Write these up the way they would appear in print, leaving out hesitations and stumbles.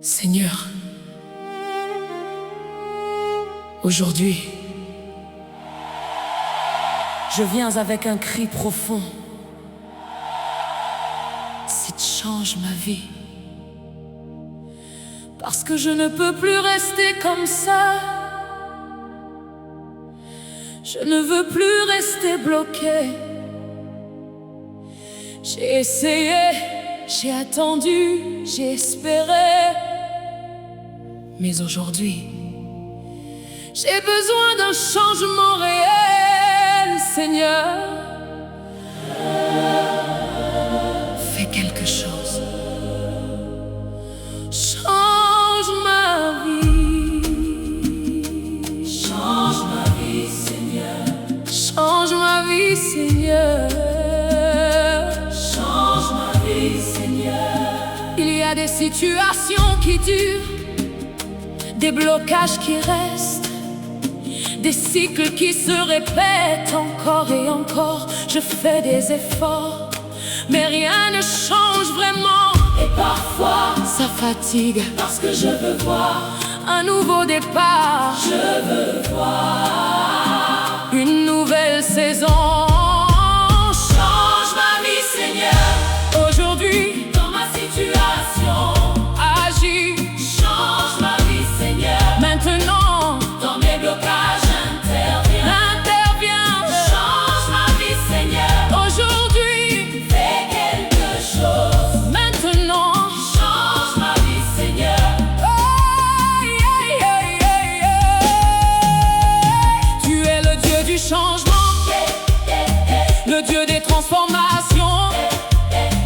Seigneur, aujourd'hui, je viens avec un cri profond. S'il change ma vie, parce que je ne peux plus rester comme ça. Je ne veux plus rester bloqué. J'ai essayé, j'ai attendu, j'ai espéré. Mais aujourd'hui, j'ai besoin d'un changement réel, Seigneur. Fais quelque chose. Change ma vie. Change ma vie, Seigneur. Change ma vie, Seigneur. Change ma vie, Seigneur. Il y a des situations qui durent, des blocages qui restent, des cycles qui se répètent encore et encore. Je fais des efforts, mais rien ne change vraiment. Et parfois, ça fatigue, parce que je veux voir un nouveau départ. Je veux voir une nouvelle saison. Change ma vie, Seigneur. Aujourd'hui, dans ma situation, agis. Change ma vie, Seigneur. Maintenant, dans mes blocages, interviens. Change ma vie, Seigneur. Aujourd'hui, fais quelque chose. Maintenant, change ma vie, Seigneur. Tu es le Dieu du changement, le Dieu des transformations.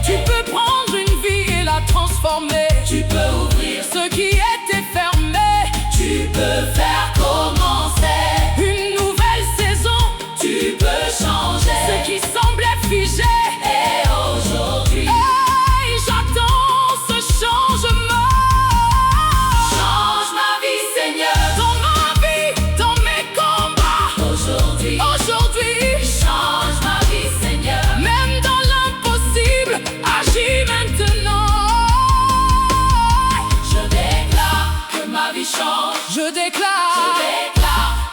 Tu peux prendre une vie et la transformer. Tu peux ouvrir ce qui était fermé. Tu peux faire commencer une nouvelle saison. Tu peux changer ce qui semblait figé. Et aujourd'hui, j'attends ce changement. Change ma vie, Seigneur. Dans ma vie, dans mes combats. Aujourd'hui, change ma vie, Seigneur. Même dans l'impossible, agis maintenant. Je déclare que ma vie change. Je déclare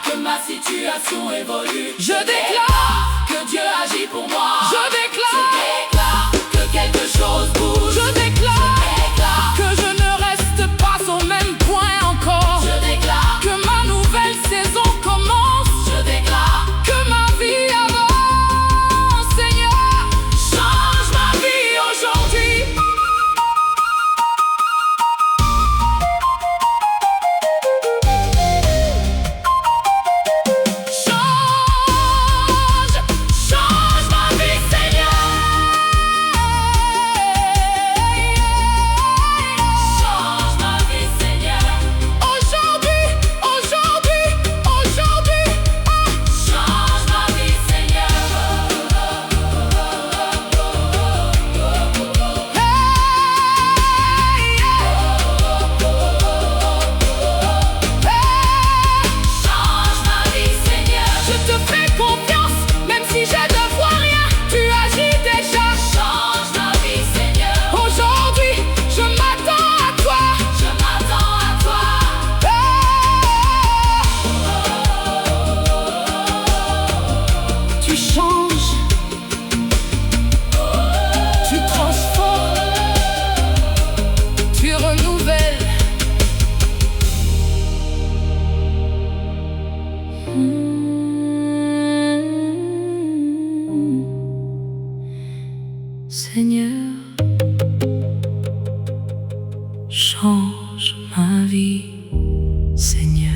que ma situation évolue. Je déclare que Dieu agit pour moi. Je déclare que quelque chose bouge. Je déclare que je ne reste pas au même point encore. Je déclare que ma nouvelle saison commence. Je déclare que ma vie avance. Seigneur, change ma vie aujourd'hui. Change ma vie, Seigneur. Change ma vie, Seigneur. Aujourd'hui. Change ma vie, Seigneur. Change ma vie, Seigneur. Je te fais confiance, même si je ne vois rien. Tu agis déjà. Change ma vie, Seigneur. Aujourd'hui, je m'attends à toi. Je m'attends à toi. Tu changes, tu transformes, tu renouvelles. Seigneur, change ma vie, Seigneur.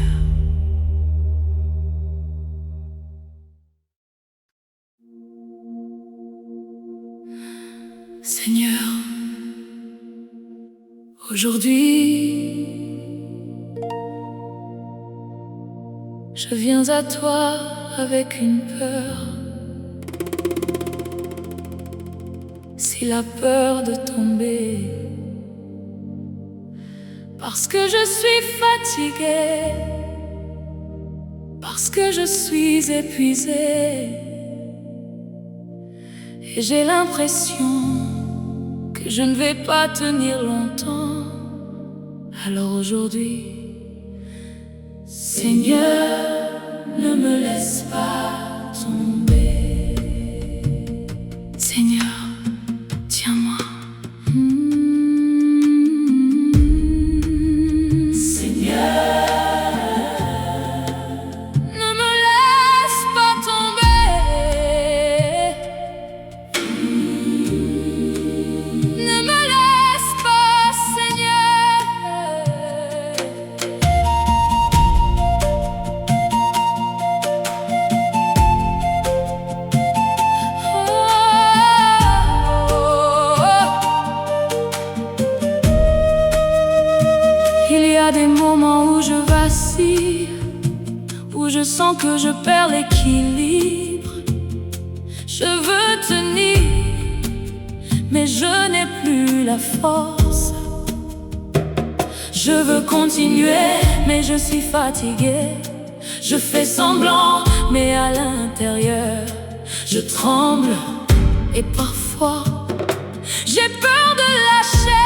Seigneur, aujourd'hui, je viens à toi avec une peur. Si la peur de tomber, parce que je suis fatiguée, parce que je suis épuisée, et j'ai l'impression que je ne vais pas tenir longtemps. Alors aujourd'hui, Seigneur, ne me laisse pas tomber. Seigneur, tiens-moi. Il y a des moments où je vacille, où je sens que je perds l'équilibre. Je veux tenir, mais je n'ai plus la force. Je veux continuer, mais je suis fatiguée. Je fais semblant, mais à l'intérieur, je tremble. Et parfois, j'ai peur de lâcher.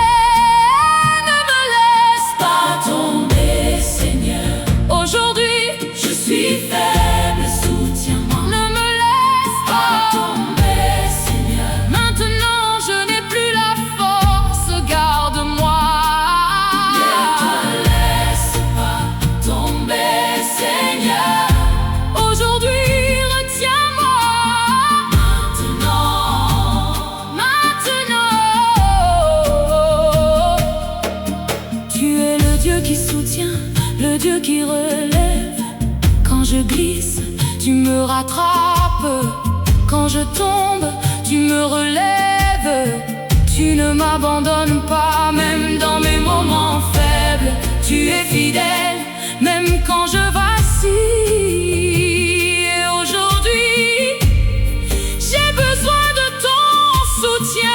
Tomber, Seigneur. Aujourd'hui, je suis faible, soutiens-moi. Ne me laisse pas tomber, Seigneur. Maintenant, je n'ai plus la force, garde-moi. Ne me laisse pas tomber, Seigneur. Aujourd'hui, retiens-moi. Maintenant. Tu es le Dieu qui soutient, le Dieu qui relève. Quand je glisse, tu me rattrapes. Quand je tombe, tu me relèves. Tu ne m'abandonnes pas, même dans mes moments faibles. Tu es fidèle, même quand je vacille. Et aujourd'hui, j'ai besoin de ton soutien.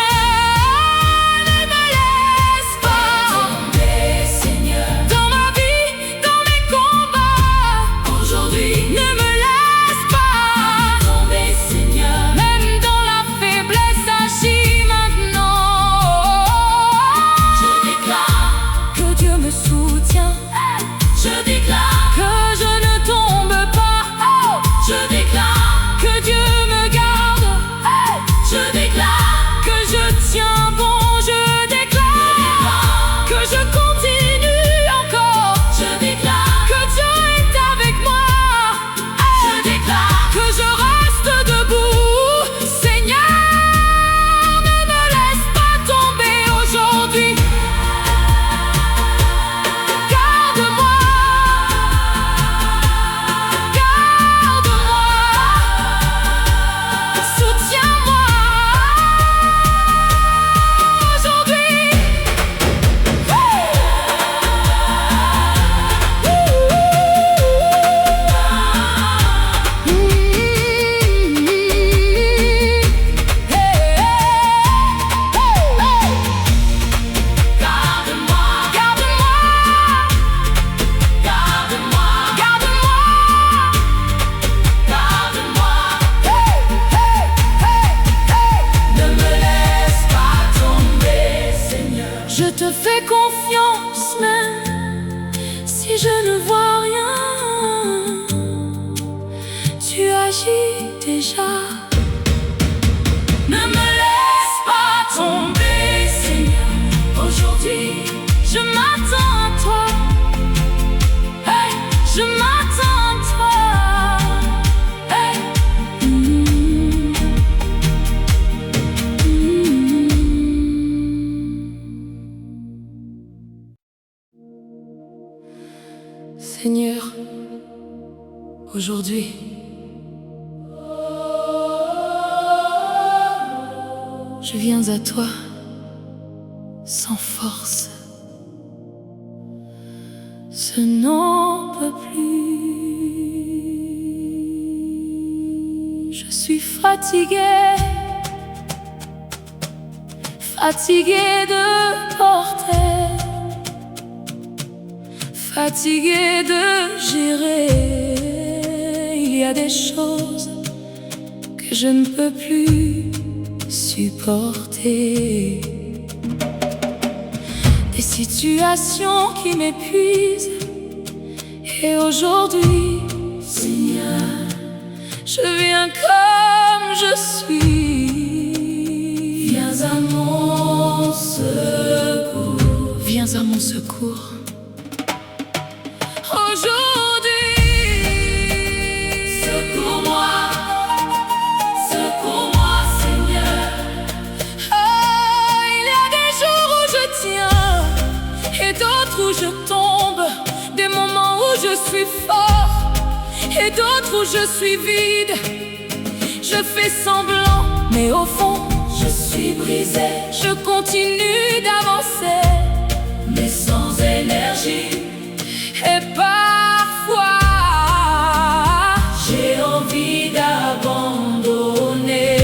Je déclare que je ne tombe pas. Je déclare que Dieu me garde. Je déclare que je tiens bon. Je déclare que je continue encore. Je déclare que Dieu est avec moi. Je déclare que je reste debout. Seigneur, ne me laisse pas tomber aujourd'hui. Je te fais confiance même si je ne vois rien. Tu agis déjà. Ne me laisse pas tomber, Seigneur. Aujourd'hui, je m'attends à toi. Hey, je m'attends à toi. Hey. Seigneur, aujourd'hui, je viens à toi sans force. Je n'en peux plus. Je suis fatiguée, fatiguée de porter, fatiguée de gérer. Il y a des choses que je ne peux plus supporter. des situations qui m'épuisent. Et aujourd'hui, Seigneur, je viens comme je suis. Viens à mon secours. Viens à mon secours. Aujourd'hui, secours-moi, secours-moi, Seigneur. Oh, il y a des jours où je tiens et d'autres où je tombe, des moments où je suis fort et d'autres où je suis vide. Je fais semblant, mais au fond, je suis brisé. Je continue d'avancer, mais sans énergie. Et parfois, j'ai envie d'abandonner.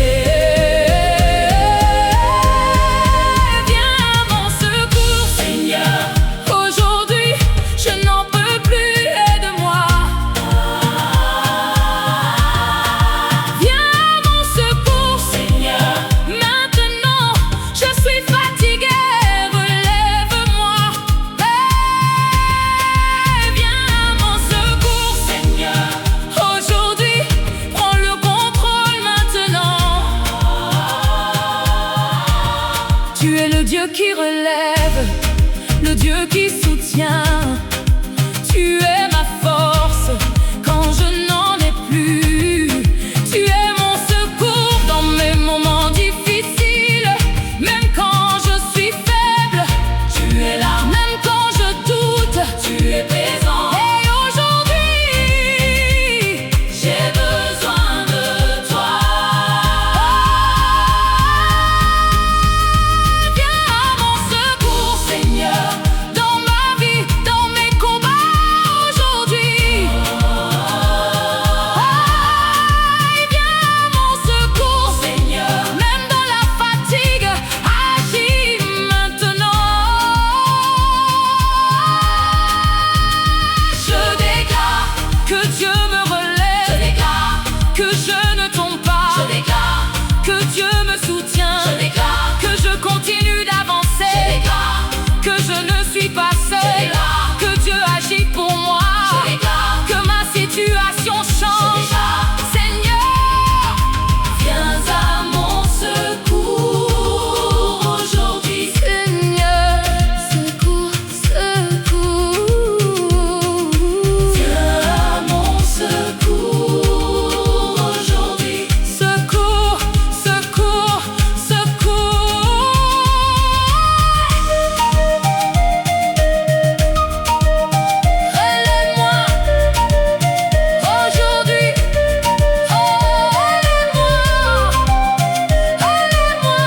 Viens à mon secours, Seigneur. Aujourd'hui, je n'en peux plus, aide-moi. Viens à mon secours, Seigneur. Maintenant, je suis fatigué, relève-moi. Viens à mon secours, Seigneur. Aujourd'hui, prends le contrôle maintenant. Tu es le Dieu qui relève, le Dieu qui soutient. Tu es ma force quand je n'en ai plus. Tu es mon secours dans mes moments difficiles. Même quand je suis faible, tu es là. Même quand je doute, tu es présent. Et aujourd'hui, j'ai besoin de toi. Viens à mon secours, Seigneur, dans ma vie, dans mes combats aujourd'hui. Viens à mon secours, Seigneur, même dans la fatigue, agis maintenant. Je déclare que Dieu me relève. Je déclare que je ne tombe pas. Je déclare que Dieu me soutient. Je déclare que je continue d'avancer. Je déclare que je ne suis pas seul. Que Dieu agit pour moi. Je déclare que ma situation change. Seigneur, viens à mon secours aujourd'hui. Seigneur, secours, secours. Viens à mon secours aujourd'hui. Secours, secours, secours. Relève-moi aujourd'hui. Relève-moi. Relève-moi.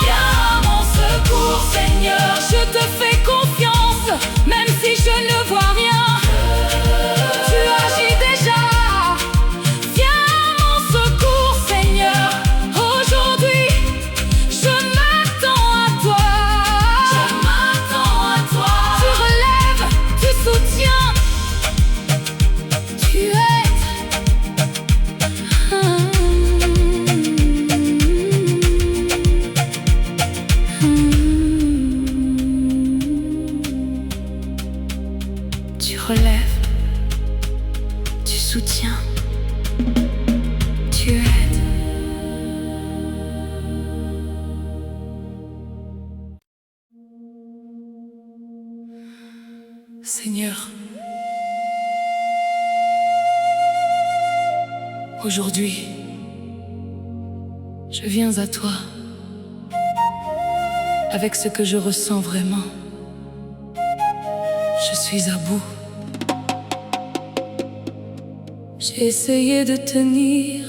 Viens à mon secours, Seigneur. Je te fais confiance, même si je ne vois rien. Tu agis déjà. Viens à mon secours, Seigneur. Aujourd'hui, je m'attends à toi. Je m'attends à toi. Tu relèves, tu soutiens, tu aides. Tu relèves, tu soutiens, tu aides. Seigneur, aujourd'hui, je viens à toi avec ce que je ressens vraiment. Je suis à bout. J'ai essayé de tenir,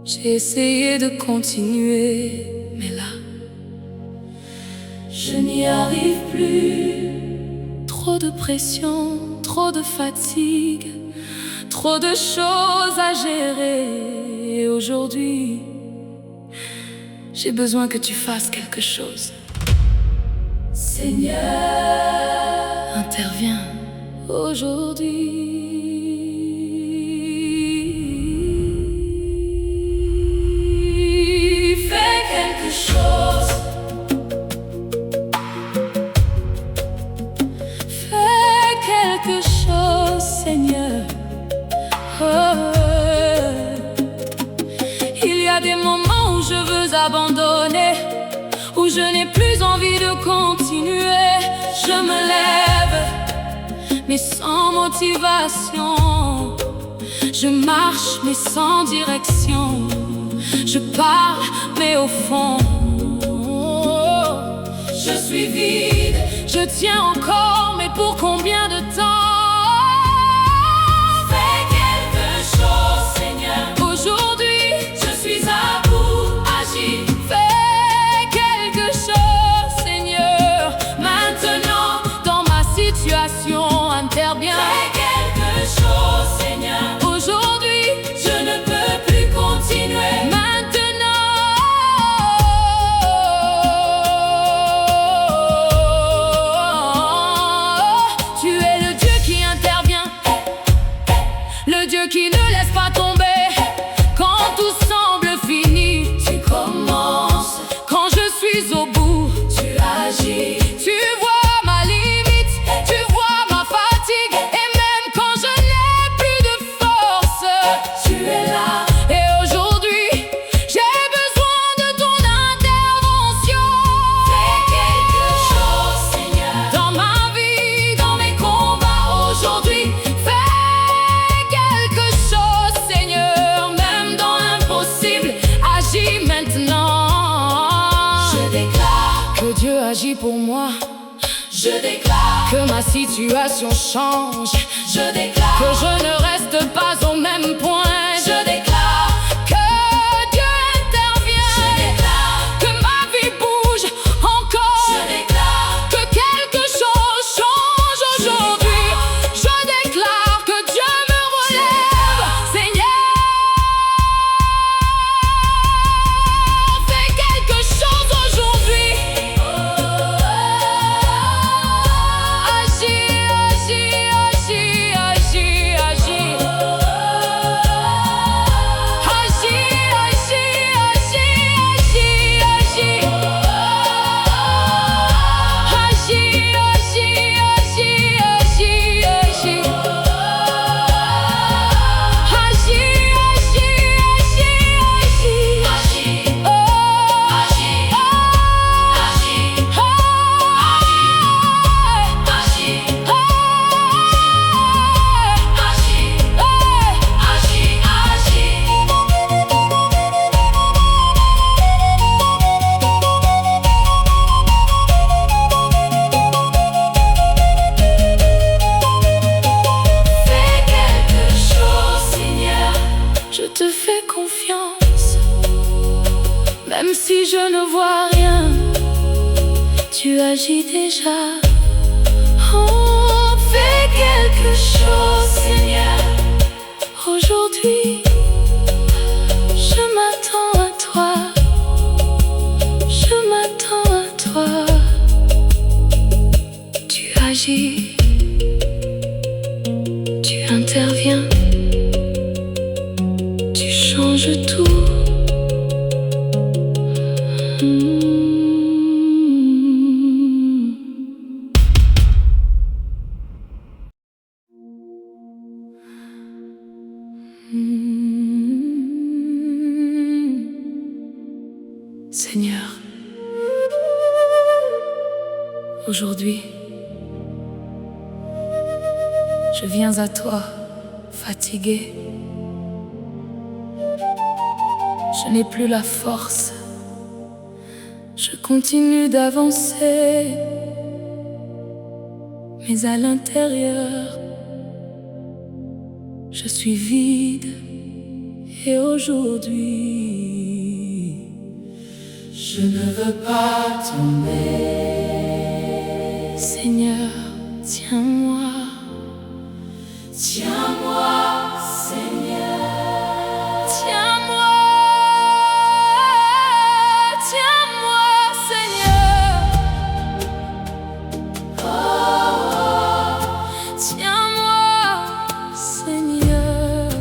j'ai essayé de continuer, mais là, je n'y arrive plus. Trop de pression, trop de fatigue, trop de choses à gérer. Et aujourd'hui, j'ai besoin que tu fasses quelque chose. Seigneur, interviens aujourd'hui. a des moments où je veux abandonner, où je n'ai plus envie de continuer. Je me lève, mais sans motivation. Je marche, mais sans direction. Je parle, mais au fond, je suis vide. Je tiens encore, mais pour combien de temps? Fais quelque chose, Seigneur. Aujourd'hui, je suis à bout, agis. Fais quelque chose, Seigneur. Maintenant, dans ma situation, interviens. Fais quelque chose, Seigneur. Aujourd'hui, je ne peux plus continuer. Qui ne laisse pas tomber quand tout semble fini. Tu commences quand je suis au bout. Tu agis. Tu vois ma limite, tu vois ma fatigue. Et même quand je n'ai plus de force, tu es là. Et aujourd'hui, j'ai besoin de ton intervention. Fais quelque chose, Seigneur. Dans ma vie, dans mes combats aujourd'hui. Que Dieu agit pour moi. Je déclare que ma situation change. Je déclare que je ne reste pas au même point. Je déclare que Dieu intervient. Je déclare que ma vie bouge encore. Je déclare que quelque chose change aujourd'hui. Je déclare que Dieu me relève. Seigneur, fais quelque chose aujourd'hui. Même si je ne vois rien, tu agis déjà. Oh, fais quelque chose, Seigneur. Aujourd'hui, je m'attends à toi. Je m'attends à toi. Tu agis, tu interviens, tu changes tout. Seigneur, aujourd'hui, je viens à toi, fatigué. Je n'ai plus la force. Je continue d'avancer, mais à l'intérieur, je suis vide. Et aujourd'hui, je ne veux pas tomber. Seigneur, tiens-moi. Tiens-moi, Seigneur. Tiens-moi. Tiens-moi, Seigneur. Oh, tiens-moi, Seigneur.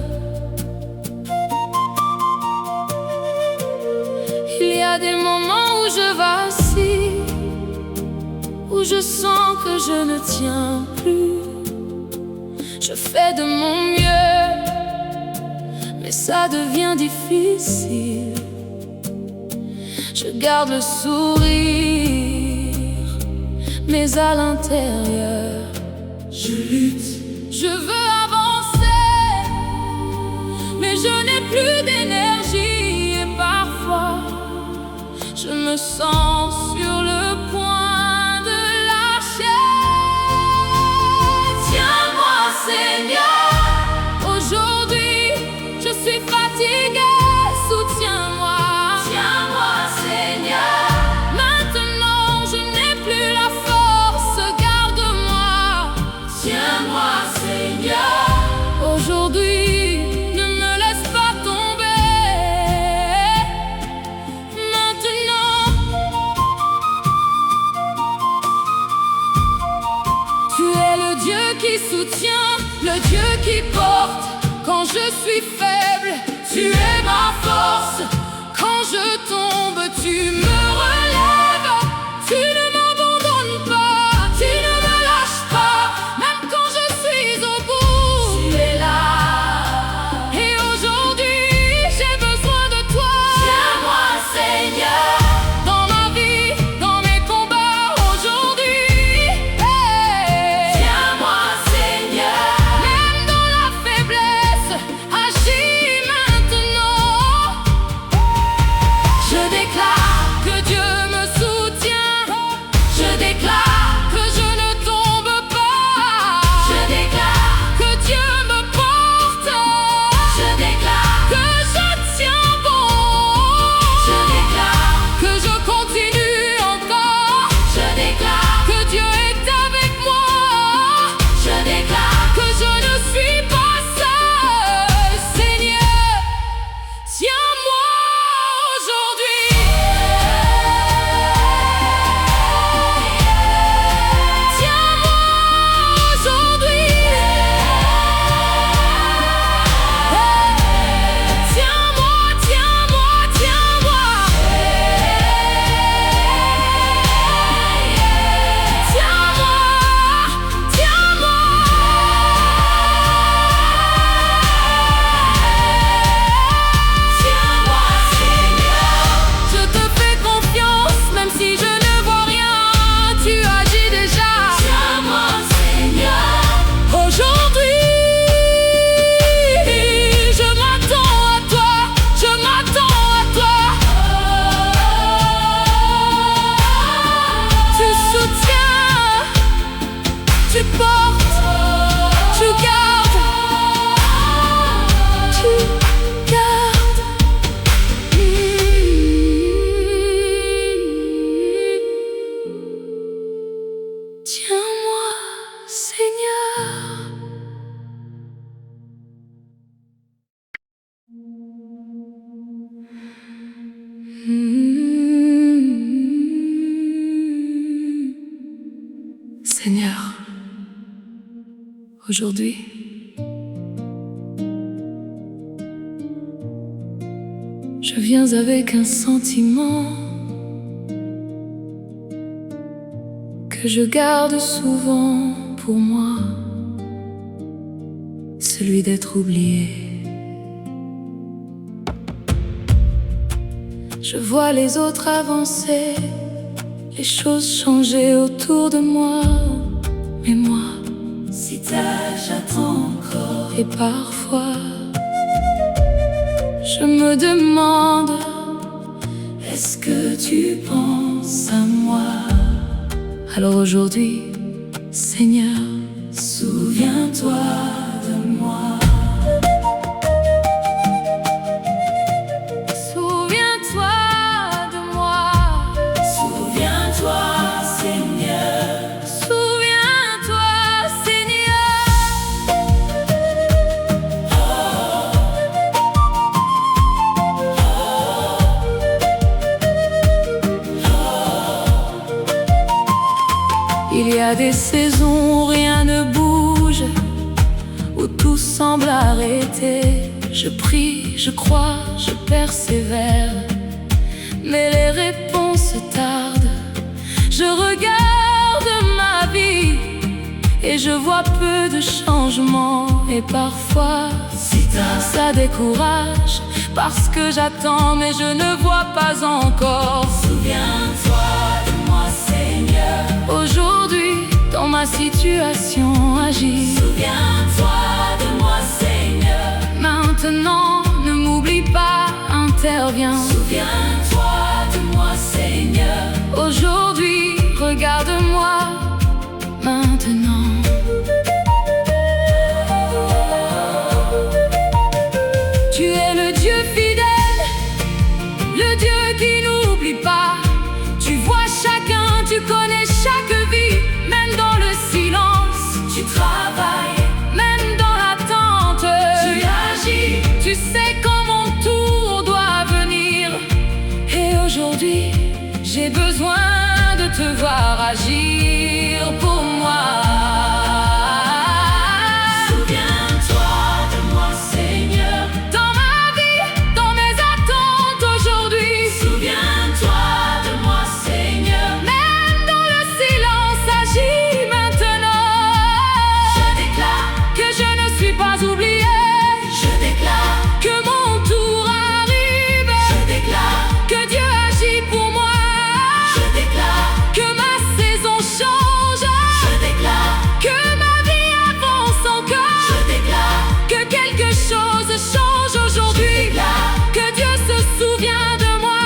Il y a des moments où je vacille, où je sens que je ne tiens plus. Je fais de mon mieux, mais ça devient difficile. Je garde le sourire, mais à l'intérieur, je lutte. Je veux avancer, mais je n'ai plus d'énergie. Et parfois, je me sens sur le point de lâcher. Tiens-moi, Seigneur, aujourd'hui, je suis fatiguée. Soutiens-moi. Tiens-moi, Seigneur. Maintenant, je n'ai plus la force. Garde-moi. Tiens-moi, Seigneur. Aujourd'hui, ne me laisse pas tomber. Maintenant, tu es le Dieu qui soutient, le Dieu qui porte. Quand je suis faible, tu es ma force. Quand je tombe, tu me relèves. Tu ne m'abandonnes pas, tu ne me lâches pas. Même quand je suis au bout, tu es là. Et aujourd'hui, j'ai besoin de toi. Tiens-moi, Seigneur, dans ma vie, dans mes combats aujourd'hui. Hey. Tiens-moi, Seigneur, même dans la faiblesse, agis maintenant. Je déclare que Dieu me soutient. Je déclare que je ne tombe pas. Je déclare que Dieu me porte. Je déclare que je tiens bon. Je déclare que je continue encore. Je déclare que Dieu est avec moi. Je déclare que je ne suis pas seul. Seigneur, tiens-moi aujourd'hui. Tiens-moi aujourd'hui. Tiens-moi, tiens-moi, tiens-moi. Tiens-moi, tiens-moi. Tiens-moi, Seigneur. Je te fais confiance, même si je ne vois rien. Tu agis déjà. Tiens-moi, Seigneur. Aujourd'hui, je m'attends à toi. Je m'attends à toi. Tu soutiens, tu portes, tu gardes, tu gardes. Tiens-moi, Seigneur. Seigneur, aujourd'hui, je viens avec un sentiment que je garde souvent pour moi, celui d'être oublié. Je vois les autres avancer, les choses changer autour de moi. Mais moi, si tard, j'attends encore. Et parfois, je me demande, est-ce que tu penses à moi? Alors aujourd'hui, Seigneur, souviens-toi de moi. Souviens-toi de moi. Souviens-toi, Seigneur. Souviens-toi, Seigneur. Il y a des saisons où rien ne bouge, où tout semble arrêter. Je prie, je crois, je persévère, mais les réponses tardent. Je regarde ma vie et je vois peu de changements. Et parfois, ça décourage, parce que j'attends mais je ne vois pas encore. Souviens-toi de moi, Seigneur. Aujourd'hui, dans ma situation, agis. Souviens-toi de moi, Seigneur. Maintenant, ne m'oublie pas, interviens. Souviens-toi de moi, Seigneur. Aujourd'hui, regarde-moi, maintenant. Tu es le Dieu fidèle, le Dieu qui n'oublie pas. Tu vois chacun, tu connais chaque vie, même dans le silence. Tu travailles, même dans l'attente. tu agis. Tu sais quand mon tour doit venir. Et aujourd'hui, j'ai besoin de te voir agir pour moi. Souviens-toi de moi, Seigneur. Dans ma vie, dans mes attentes aujourd'hui. Souviens-toi de moi, Seigneur. Même dans le silence, agis maintenant. Je déclare que je ne suis pas oublié. Je déclare Que mon tour arrive. Je déclare Que Dieu agit pour moi. Je déclare Que ma saison change. Je déclare Que ma vie avance encore. Je déclare Que quelque chose change aujourd'hui. Que Dieu se souvient de moi.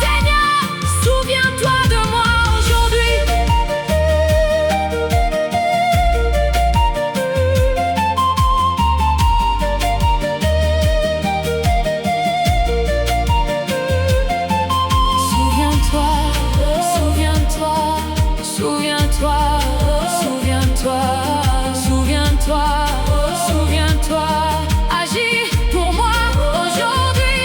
Seigneur, souviens-toi de moi aujourd'hui. Souviens-toi, souviens-toi, souviens-toi, souviens-toi, souviens-toi, souviens-toi, agis pour moi aujourd'hui.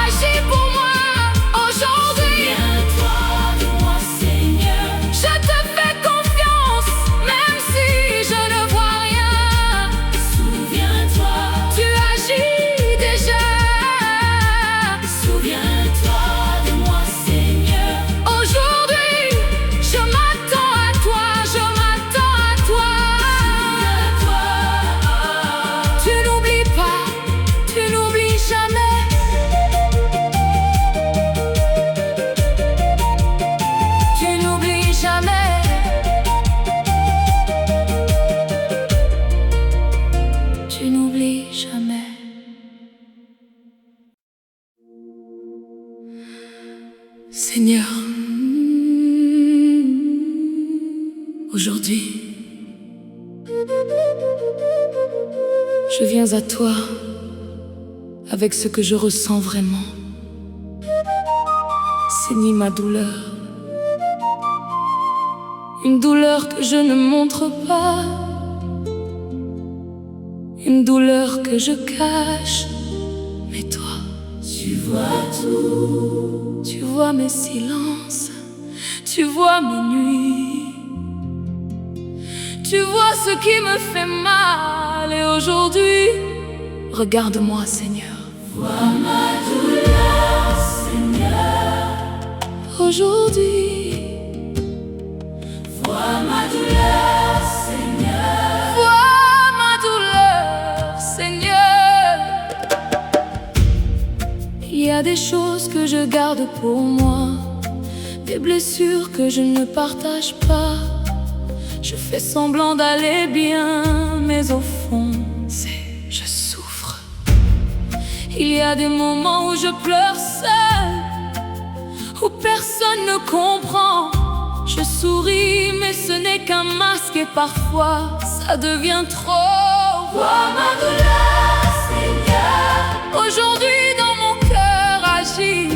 Agis pour moi aujourd'hui. Souviens-toi de moi, Seigneur. Je te fais confiance, même si je ne vois rien. Souviens-toi, Tu agis déjà. souviens-toi de moi, Seigneur. Aujourd'hui, je m'attends à toi, je m'attends à toi. Souviens-toi, Tu n'oublies pas, tu n'oublies jamais. Tu n'oublies jamais. Tu n'oublies jamais. Seigneur, aujourd'hui, je viens à toi avec ce que je ressens vraiment. Saigne ma douleur, une douleur que je ne montre pas, une douleur que je cache, mais toi, tu vois tout. tu vois mes silences, tu vois mes nuits, tu vois ce qui me fait mal. Et aujourd'hui, regarde-moi, Seigneur. Vois ma douleur, Seigneur. Aujourd'hui, Vois ma douleur, Seigneur. vois ma douleur, Seigneur. Il y a des choses que je garde pour moi, des blessures que je ne partage pas. Je fais semblant d'aller bien, mais au fond, je souffre. Il y a des moments où je pleure seule, où personne ne comprend. Je souris, mais ce n'est qu'un masque et parfois ça devient trop. Vois ma douleur, Seigneur. Aujourd'hui dans mon cœur agis.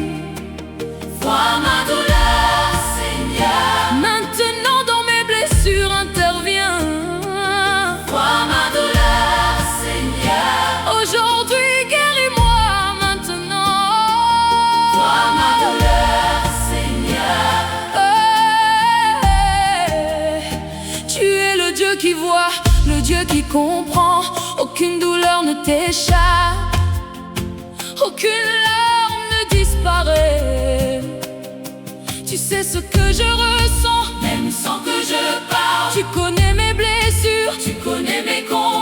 Vois ma douleur, Seigneur. Maintenant dans mes blessures interviens. Vois ma douleur, Seigneur. Aujourd'hui guéris-moi maintenant. Vois ma douleur, Seigneur. Tu es le Dieu qui voit, le Dieu qui comprend. Aucune douleur ne t'échappe, aucune larme ne disparaît. Tu sais ce que je ressens, même sans que je parle. tu connais mes blessures, Tu connais mes combats.